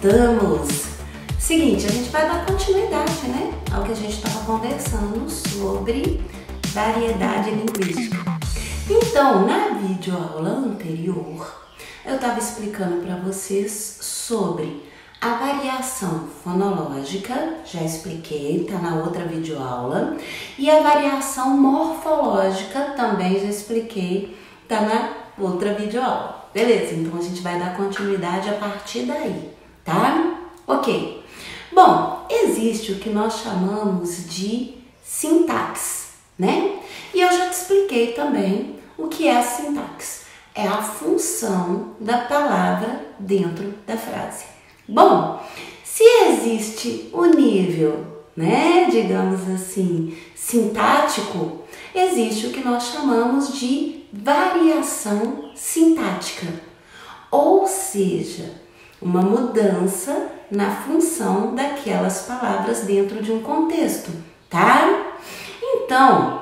voltamos! Seguinte, a gente vai dar continuidade, né, ao que a gente estava conversando sobre variedade linguística. Então, na videoaula anterior, eu estava explicando para vocês sobre a variação fonológica, já expliquei, tá na outra videoaula, e a variação morfológica também já expliquei, tá na outra videoaula. Beleza? Então a gente vai dar continuidade a partir daí, tá? Ok. Bom, existe o que nós chamamos de sintaxe, né? E eu já te expliquei também o que é a sintaxe. É a função da palavra dentro da frase. Bom, se existe o nível, né, digamos assim, sintático, existe o que nós chamamos de variação sintática, ou seja, uma mudança na função daquelas palavras dentro de um contexto, tá? Então,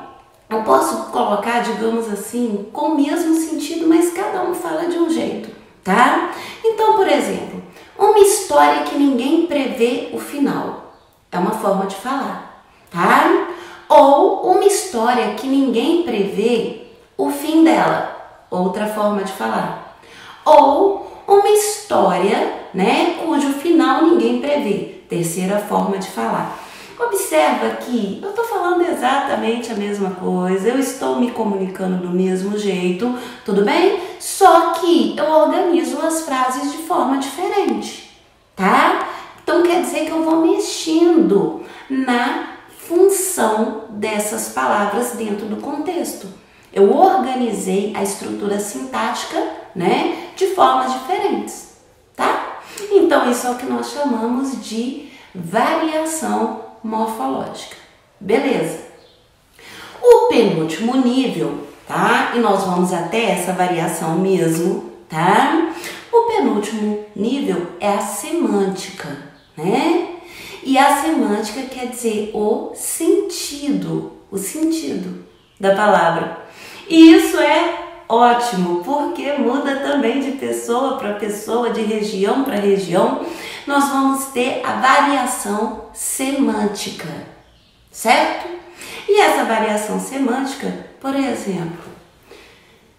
eu posso colocar, digamos assim, com o mesmo sentido, mas cada um fala de um jeito, tá? Então, por exemplo, uma história que ninguém prevê o final é uma forma de falar, tá? Ou uma história que ninguém prevê o fim dela, outra forma de falar. Ou uma história, né, cujo final ninguém prevê, terceira forma de falar. Observa que eu estou falando exatamente a mesma coisa, eu estou me comunicando do mesmo jeito, tudo bem? Só que eu organizo as frases de forma diferente, tá? Então quer dizer que eu vou mexendo na função dessas palavras dentro do contexto. Eu organizei a estrutura sintática, né, de formas diferentes, tá? Então isso é o que nós chamamos de variação morfológica. Beleza? O penúltimo nível, tá? E nós vamos até essa variação mesmo, tá? O penúltimo nível é a semântica, né? E a semântica quer dizer o sentido da palavra. E isso é ótimo, porque muda também de pessoa para pessoa, de região para região. Nós vamos ter a variação semântica, certo? E essa variação semântica, por exemplo,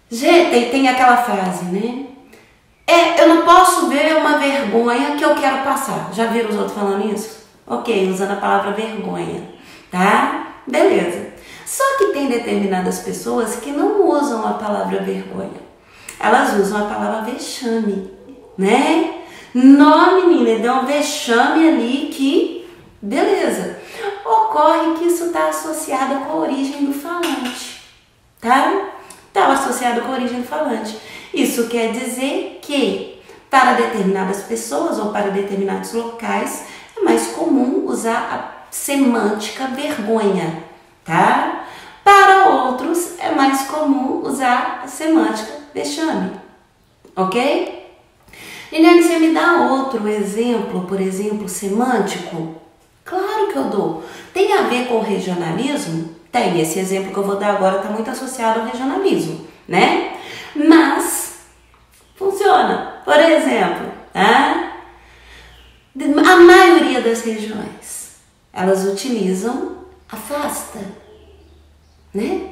tem aquela frase, né? Eu não posso ver uma vergonha que eu quero passar. Já viram os outros falando isso? Ok, usando a palavra vergonha, tá? Beleza. Só que tem determinadas pessoas que não usam a palavra vergonha. Elas usam a palavra vexame, né? Não, menina, deu um vexame ali que... Beleza. Ocorre que isso está associado com a origem do falante, tá? Está associado com a origem do falante. Isso quer dizer que para determinadas pessoas ou para determinados locais é mais comum usar a semântica vergonha, tá? Para outros é mais comum usar a semântica vexame, ok? Liliane, você me dá outro exemplo, por exemplo, semântico? Claro que eu dou. Tem a ver com o regionalismo? Tem. Esse exemplo que eu vou dar agora está muito associado ao regionalismo, né? Mas funciona. Por exemplo, tá? A maioria das regiões, elas utilizam afasta, né?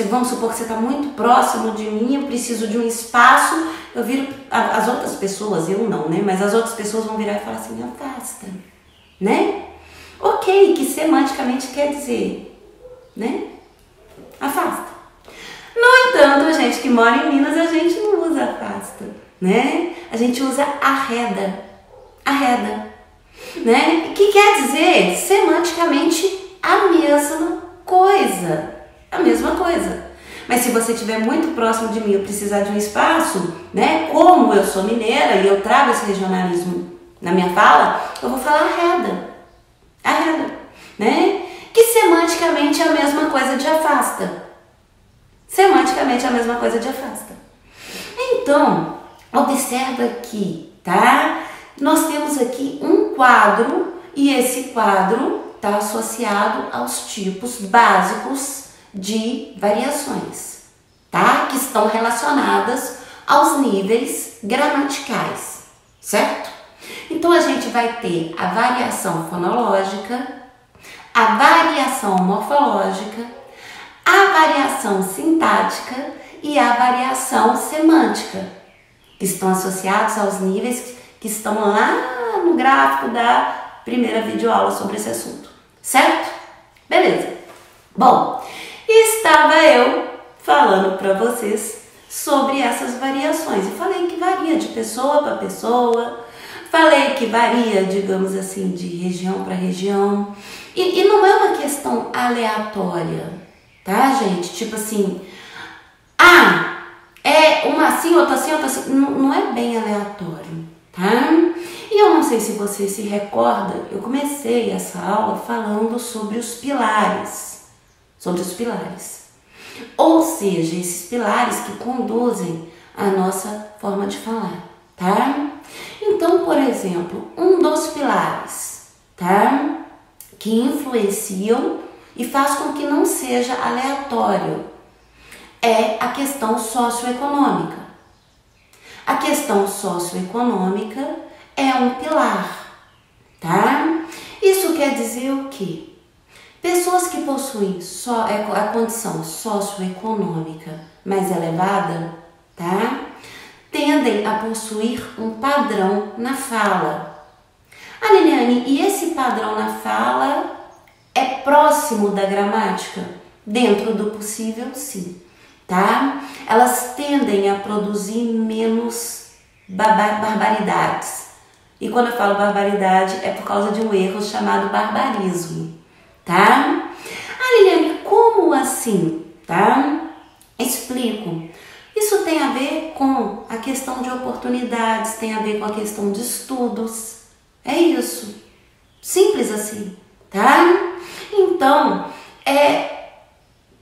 Vamos supor que você está muito próximo de mim, eu preciso de um espaço, eu viro, as outras pessoas, eu não, né? Mas as outras pessoas vão virar e falar assim, afasta, né? Ok, que semanticamente quer dizer, né? Afasta. No entanto, a gente que mora em Minas, a gente não usa afasta, né? A gente usa arreda, né? Que quer dizer semanticamente a mesma coisa. Mas se você estiver muito próximo de mim e precisar de um espaço, né? Como eu sou mineira e eu trago esse regionalismo na minha fala, eu vou falar arreda, né? Que semanticamente é a mesma coisa de afasta. Então, observa aqui, tá? Nós temos aqui um quadro e esse quadro está associado aos tipos básicos de variações, tá? Que estão relacionadas aos níveis gramaticais, certo? Então, Então a gente vai ter a variação fonológica, a variação morfológica, a variação sintática e a variação semântica, que estão associados aos níveis que estão lá no gráfico da primeira videoaula sobre esse assunto, certo? Beleza. Bom, estava eu falando para vocês sobre essas variações. Eu falei que varia de pessoa para pessoa, falei que varia, digamos assim, de região para região. E não é uma questão aleatória, tá, gente? Tipo assim, é uma assim, outra assim, outra assim. Não é bem aleatório, tá? E eu não sei se você se recorda, eu comecei essa aula falando sobre os pilares. Sobre os pilares. Ou seja, esses pilares que conduzem a nossa forma de falar, tá? Então, por exemplo, um dos pilares, tá? Que influenciam e faz com que não seja aleatório é a questão socioeconômica. A questão socioeconômica é um pilar, tá? Isso quer dizer o quê? Pessoas que possuem a condição socioeconômica mais elevada, tá? Tendem a possuir um padrão na fala. Liliane, e esse padrão na fala é próximo da gramática? Dentro do possível, sim, tá? Elas tendem a produzir menos barbaridades. E quando eu falo barbaridade, é por causa de um erro chamado barbarismo, tá? Liliane, como assim, tá? Explico. Isso tem a ver com a questão de oportunidades, tem a ver com a questão de estudos. É isso. Simples assim, tá? Então,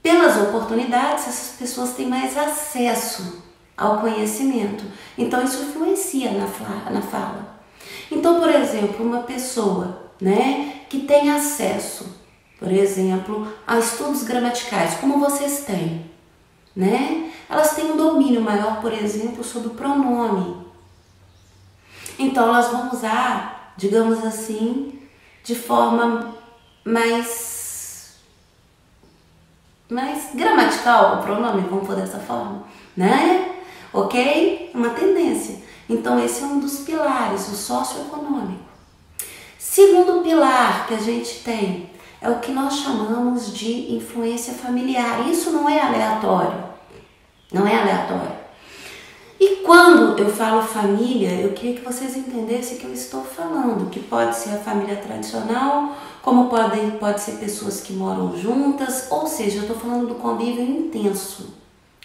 pelas oportunidades, essas pessoas têm mais acesso ao conhecimento. Então, isso influencia na fala. Então, por exemplo, uma pessoa, né, que tem acesso, por exemplo, a estudos gramaticais, como vocês têm, né? Elas têm um domínio maior, por exemplo, sobre o pronome. Então, elas vão usar, digamos assim, de forma mais gramatical o pronome, vamos pôr dessa forma, né? Ok? Uma tendência. Então, esse é um dos pilares, o socioeconômico. Segundo pilar que a gente tem é o que nós chamamos de influência familiar. Isso não é aleatório. Não é aleatório. E quando eu falo família, eu queria que vocês entendessem que eu estou falando, que pode ser a família tradicional, como pode ser pessoas que moram juntas, ou seja, eu estou falando do convívio intenso.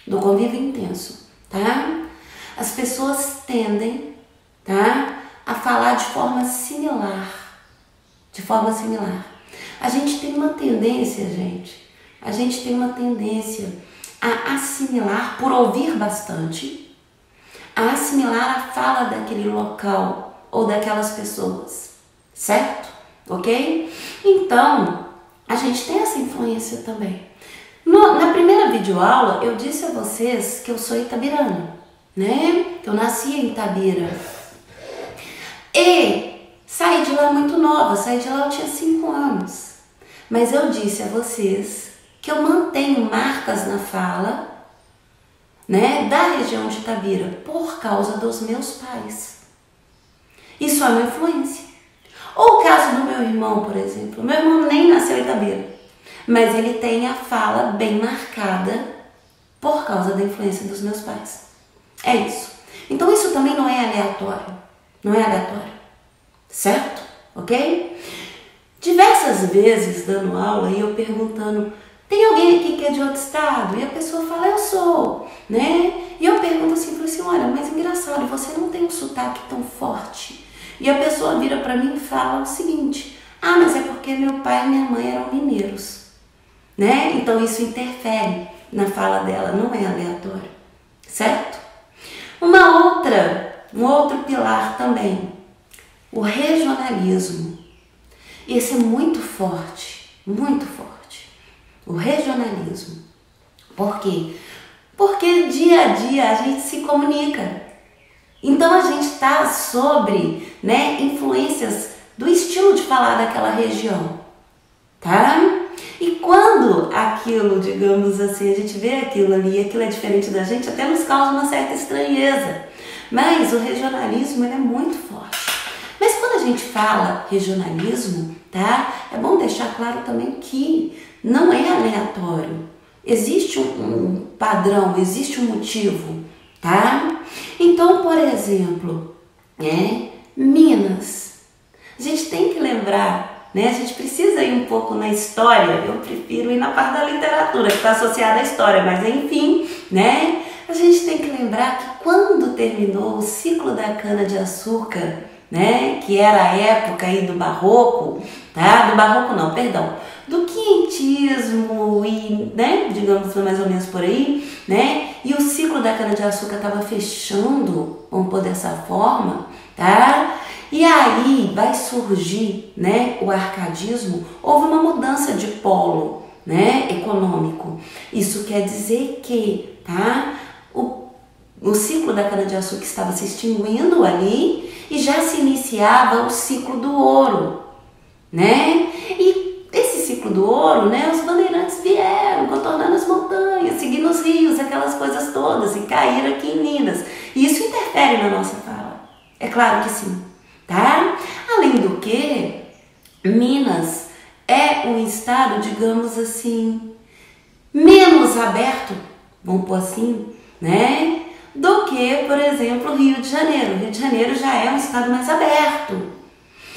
Do convívio intenso, tá? As pessoas tendem, tá, a falar de forma similar. De forma similar. A gente tem uma tendência, a assimilar, por ouvir bastante, a assimilar a fala daquele local ou daquelas pessoas, certo? Ok? Então, a gente tem essa influência também. Na primeira videoaula, eu disse a vocês que eu sou itabirana, né? Que eu nasci em Itabira. E saí de lá muito nova, saí de lá eu tinha 5 anos. Mas eu disse a vocês que eu mantenho marcas na fala, né, da região de Itabira por causa dos meus pais. Isso é uma influência. Ou o caso do meu irmão, por exemplo. Meu irmão nem nasceu em Itabira, mas ele tem a fala bem marcada por causa da influência dos meus pais. É isso. Então isso também não é aleatório. Não é aleatório. Certo? Ok? Diversas vezes dando aula e eu perguntando, tem alguém aqui que é de outro estado? E a pessoa fala, eu sou, né? E eu pergunto assim, olha, mas engraçado, você não tem um sotaque tão forte. E a pessoa vira para mim e fala o seguinte, mas é porque meu pai e minha mãe eram mineiros, né? Então isso interfere na fala dela, não é aleatório, certo? Um outro pilar também, o regionalismo. Esse é muito forte, o regionalismo. Por quê? Porque dia a dia a gente se comunica, Então a gente está sobre, né, influências do estilo de falar daquela região, tá? E quando aquilo, digamos assim, a gente vê aquilo ali, aquilo é diferente da gente, até nos causa uma certa estranheza. Mas o regionalismo, ele é muito forte. Mas quando a gente fala regionalismo, tá? É bom deixar claro também que não é aleatório. Existe um padrão, existe um motivo, tá? Então, por exemplo, Minas. A gente tem que lembrar, né? A gente precisa ir um pouco na história. Eu prefiro ir na parte da literatura, que está associada à história, mas enfim, né? A gente tem que lembrar que quando terminou o ciclo da cana-de-açúcar, né? Que era a época aí do barroco, tá? Do barroco não, perdão. Do quinhentismo e, né? Digamos mais ou menos por aí, né? E o ciclo da cana-de-açúcar estava fechando, vamos pôr dessa forma, tá? E aí vai surgir, né, o arcadismo. Houve uma mudança de polo, né, econômico. Isso quer dizer que, tá, o ciclo da cana-de-açúcar estava se extinguindo ali e já se iniciava o ciclo do ouro, né? E esse ciclo do ouro, né, os bandeirantes vieram contornando as montanhas, seguindo os rios, aquelas coisas todas, e caíram aqui em Minas. E isso interfere na nossa fala. É claro que sim. Tá? Além do que, Minas é um estado, digamos assim, menos aberto, vamos pôr assim, né? Do que, por exemplo, o Rio de Janeiro. O Rio de Janeiro já é um estado mais aberto.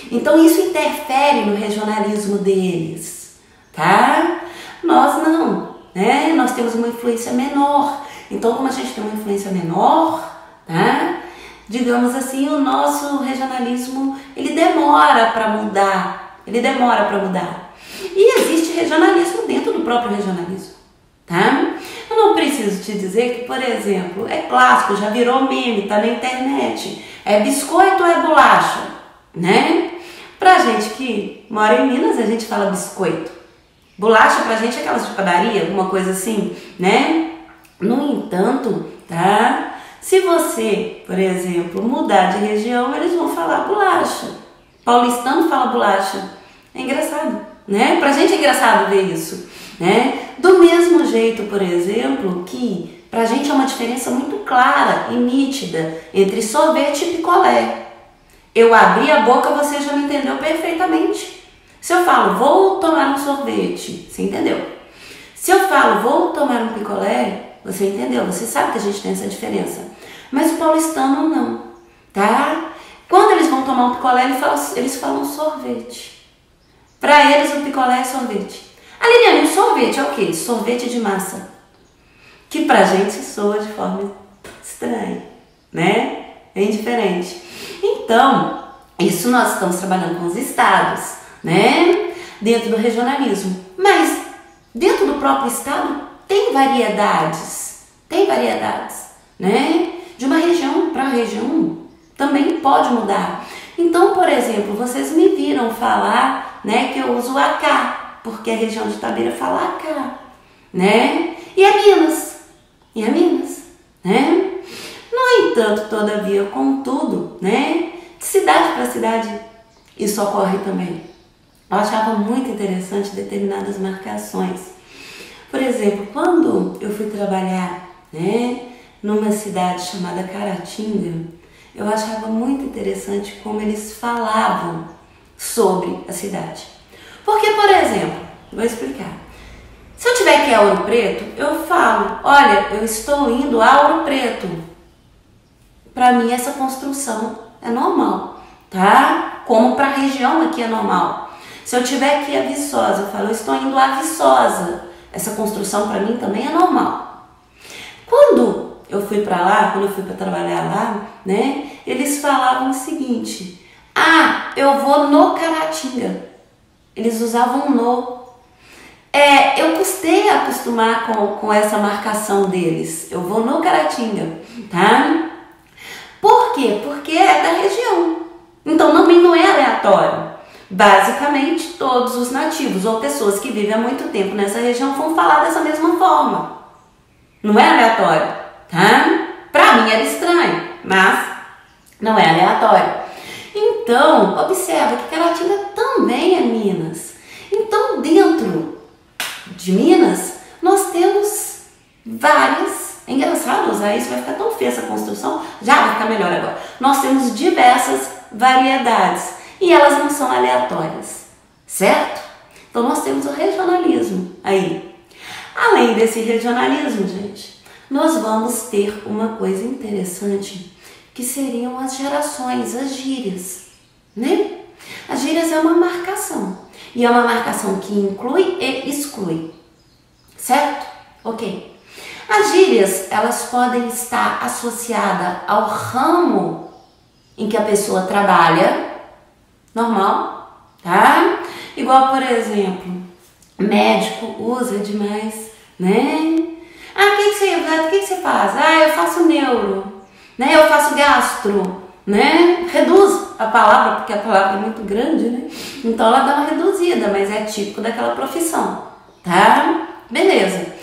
Então isso interfere no regionalismo deles, tá? Nós não, né? Nós temos uma influência menor. Então, como a gente tem uma influência menor, tá? Digamos assim, o nosso regionalismo, ele demora para mudar, E existe regionalismo dentro do próprio regionalismo, tá? Eu não preciso te dizer que, por exemplo, é clássico, já virou meme, tá na internet, é biscoito ou é bolacha, né? Pra gente que mora em Minas, a gente fala biscoito. Bolacha pra gente é aquelas de padaria, alguma coisa assim, né? No entanto, tá? Se você, por exemplo, mudar de região, eles vão falar bolacha. Paulistano fala bolacha. É engraçado, né? Pra gente é engraçado ver isso, né? Do mesmo jeito, por exemplo, que pra gente é uma diferença muito clara e nítida entre sorvete e picolé. Eu abri a boca, você já me entendeu perfeitamente. Se eu falo, vou tomar um sorvete, você entendeu? Se eu falo, vou tomar um picolé, você entendeu? Você sabe que a gente tem essa diferença. Mas o paulistano não, tá? Quando eles vão tomar um picolé, eles falam sorvete. Para eles, o picolé é sorvete. Liliane, um sorvete é o quê? Sorvete de massa. Que pra gente soa de forma estranha, né? Bem diferente. Então, isso nós estamos trabalhando com os estados, né? Dentro do regionalismo. Mas, dentro do próprio estado, tem variedades, né? De uma região para região também pode mudar. Então, por exemplo, vocês me viram falar, né, que eu uso AK, porque a região de Itabira fala AK, né? E é Minas, né? No entanto, todavia, contudo, né, de cidade para cidade, isso ocorre também. Eu achava muito interessante determinadas marcações. Por exemplo, quando eu fui trabalhar, né, numa cidade chamada Caratinga, eu achava muito interessante como eles falavam sobre a cidade. Porque, por exemplo, vou explicar. Se eu tiver que ir a Ouro Preto, eu falo, olha, eu estou indo a Ouro Preto. Para mim, essa construção é normal, tá? Como para a região aqui é normal. Se eu tiver que ir a Viçosa, eu falo, eu estou indo a Viçosa. Essa construção para mim também é normal. Quando eu fui para lá, quando eu fui para trabalhar lá, né, eles falavam o seguinte, eu vou no Caratinga. Eles usavam no. Eu custei a acostumar com essa marcação deles. Eu vou no Caratinga, tá? Por quê? Porque é da região. Então também não é aleatório. Basicamente, todos os nativos ou pessoas que vivem há muito tempo nessa região vão falar dessa mesma forma. Não é aleatório, tá? Pra mim era estranho, mas não é aleatório. Então, observa que Caratinga também é Minas. Então, dentro de Minas, nós temos várias. É engraçado usar isso, vai ficar tão feia essa construção, já vai ficar melhor agora. Nós temos diversas variedades e elas não são aleatórias, certo? Então, nós temos o regionalismo aí. Além desse regionalismo, gente, nós vamos ter uma coisa interessante, que seriam as gerações, as gírias, né? As gírias é uma marcação, e é uma marcação que inclui e exclui, certo? Ok. As gírias, elas podem estar associadas ao ramo em que a pessoa trabalha, normal, tá? Igual, por exemplo, médico usa demais, né? Ah, o que você faz? Ah, eu faço neuro, né? Eu faço gastro, né? Reduz a palavra, porque a palavra é muito grande, né? Então ela dá uma reduzida, mas é típico daquela profissão, tá? Beleza.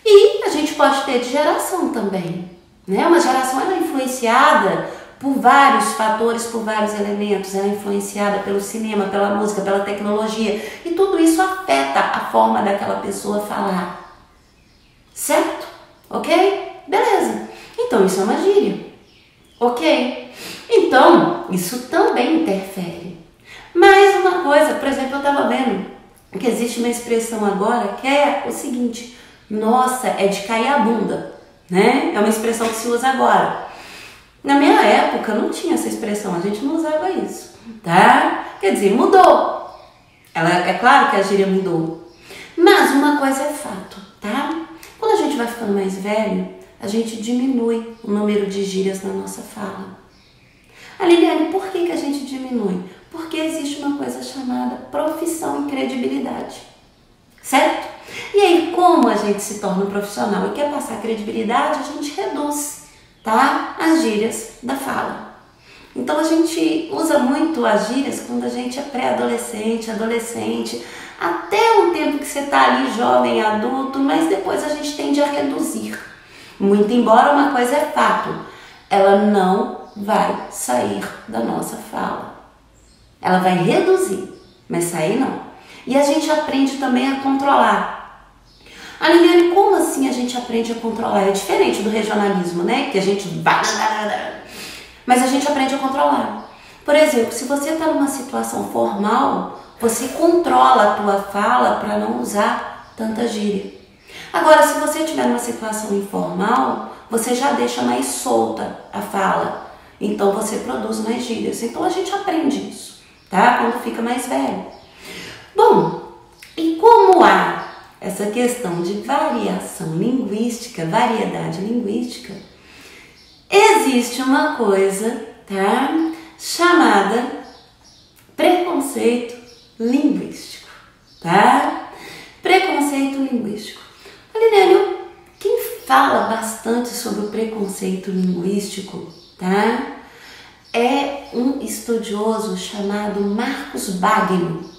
E a gente pode ter de geração também, né? Uma geração ela é influenciada por vários fatores, por vários elementos, ela é influenciada pelo cinema, pela música, pela tecnologia, e tudo isso afeta a forma daquela pessoa falar, certo? Ok? Beleza. Então isso é uma gíria, ok? Então isso também interfere. Mais uma coisa, por exemplo, eu estava vendo que existe uma expressão agora que é o seguinte: nossa, é de cair a bunda, né? É uma expressão que se usa agora. Na minha época não tinha essa expressão, a gente não usava isso, tá? Quer dizer, mudou. É claro que a gíria mudou. Mas uma coisa é fato, tá? Quando a gente vai ficando mais velho, a gente diminui o número de gírias na nossa fala. A Liliane, por que a gente diminui? Porque existe uma coisa chamada profissão e credibilidade, certo? E aí, como a gente se torna um profissional e quer passar credibilidade, a gente reduz, tá? As gírias da fala. Então, a gente usa muito as gírias quando a gente é pré-adolescente, adolescente, até um tempo que você está ali jovem, adulto, mas depois a gente tende a reduzir. Muito embora uma coisa é fato, ela não vai sair da nossa fala. Ela vai reduzir, mas sair não. E a gente aprende também a controlar. A Liliane, como assim a gente aprende a controlar? É diferente do regionalismo, né? Que a gente vai... Mas a gente aprende a controlar. Por exemplo, se você está numa situação formal, você controla a tua fala para não usar tanta gíria. Agora, se você estiver numa situação informal, você já deixa mais solta a fala. Então, você produz mais gírias. Então, a gente aprende isso, tá? Quando fica mais velho. Bom, e como há essa questão de variação linguística, variedade linguística, existe uma coisa, tá? Chamada preconceito linguístico, tá? Preconceito linguístico. Liliane, quem fala bastante sobre o preconceito linguístico, tá? É um estudioso chamado Marcos Bagno.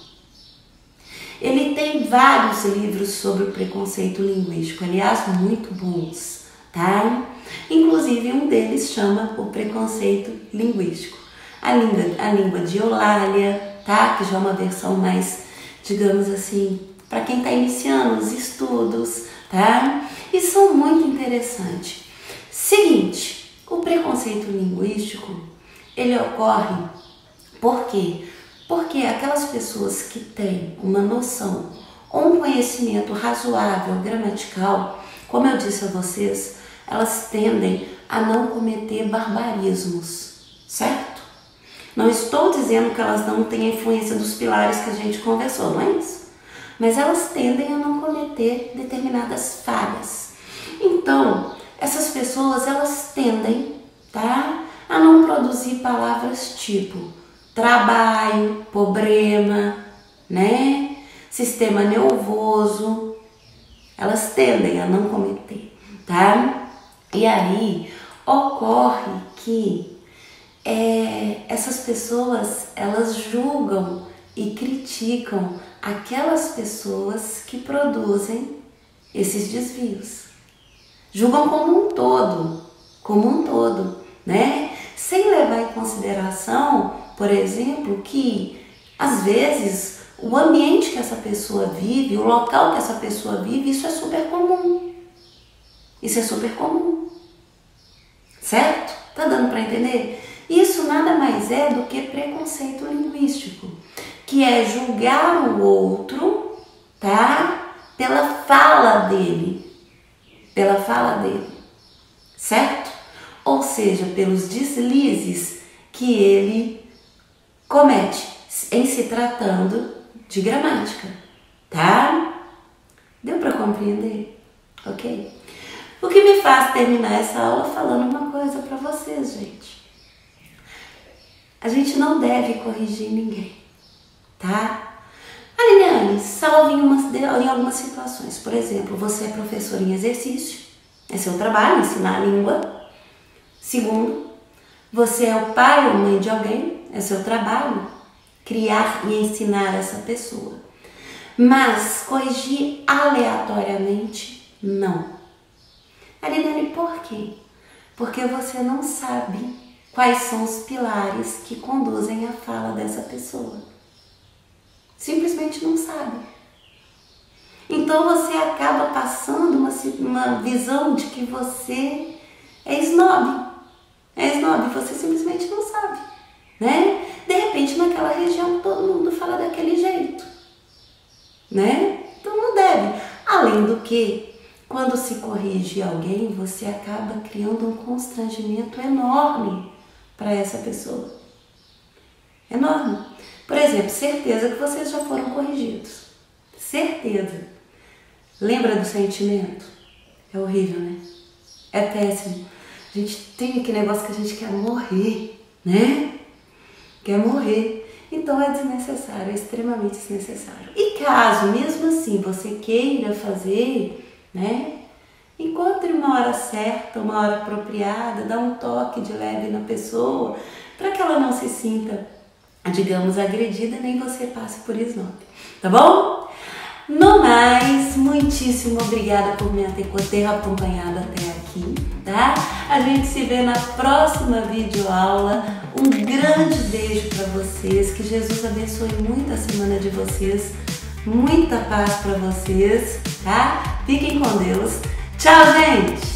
Ele tem vários livros sobre o preconceito linguístico, aliás, muito bons, tá? Inclusive, um deles chama O Preconceito Linguístico. A língua de Eulália, tá? Que já é uma versão mais, digamos assim, para quem está iniciando os estudos, tá? E são muito interessantes. Seguinte, o preconceito linguístico, ele ocorre por quê? Porque aquelas pessoas que têm uma noção ou um conhecimento razoável, gramatical, como eu disse a vocês, elas tendem a não cometer barbarismos, certo? Não estou dizendo que elas não têm a influência dos pilares que a gente conversou, não é isso? Mas elas tendem a não cometer determinadas falhas. Então, essas pessoas, elas tendem, tá, a não produzir palavras tipo trabalho, problema, né? Sistema nervoso. Elas tendem a não cometer, tá? E aí ocorre que essas pessoas, elas julgam e criticam aquelas pessoas que produzem esses desvios. Julgam como um todo, né? Sem levar em consideração por exemplo, que às vezes o ambiente que essa pessoa vive, o local que essa pessoa vive, isso é super comum. Isso é super comum. Certo? Tá dando para entender? Isso nada mais é do que preconceito linguístico, que é julgar o outro, tá? Pela fala dele. Pela fala dele. Certo? Ou seja, pelos deslizes que ele comete em se tratando de gramática, tá? Deu para compreender? Ok? O que me faz terminar essa aula falando uma coisa para vocês, gente. A gente não deve corrigir ninguém, tá? Liliane, salve em algumas situações. Por exemplo, você é professor em exercício, é seu trabalho ensinar a língua. Segundo, você é o pai ou mãe de alguém, é seu trabalho criar e ensinar essa pessoa. Mas corrigir aleatoriamente, não. Liliane, por quê? Porque você não sabe quais são os pilares que conduzem a fala dessa pessoa. Simplesmente não sabe. Então você acaba passando uma visão de que você é snob. É snob, você simplesmente não sabe, né? De repente naquela região todo mundo fala daquele jeito, né? Então não deve. Além do que, quando se corrige alguém, você acaba criando um constrangimento enorme para essa pessoa. Enorme. Por exemplo, certeza que vocês já foram corrigidos. Certeza. Lembra do sentimento? É horrível, né? É péssimo. A gente tem aquele negócio que a gente quer morrer, né? Quer morrer. Então é desnecessário, é extremamente desnecessário. E caso, mesmo assim, você queira fazer, né? Encontre uma hora certa, uma hora apropriada, dá um toque de leve na pessoa, para que ela não se sinta, digamos, agredida, nem você passe por snob, tá bom? No mais, muitíssimo obrigada por me ter acompanhado até aqui, tá? A gente se vê na próxima videoaula. Um grande beijo para vocês, que Jesus abençoe muito a semana de vocês, muita paz para vocês, tá? Fiquem com Deus. Tchau, gente!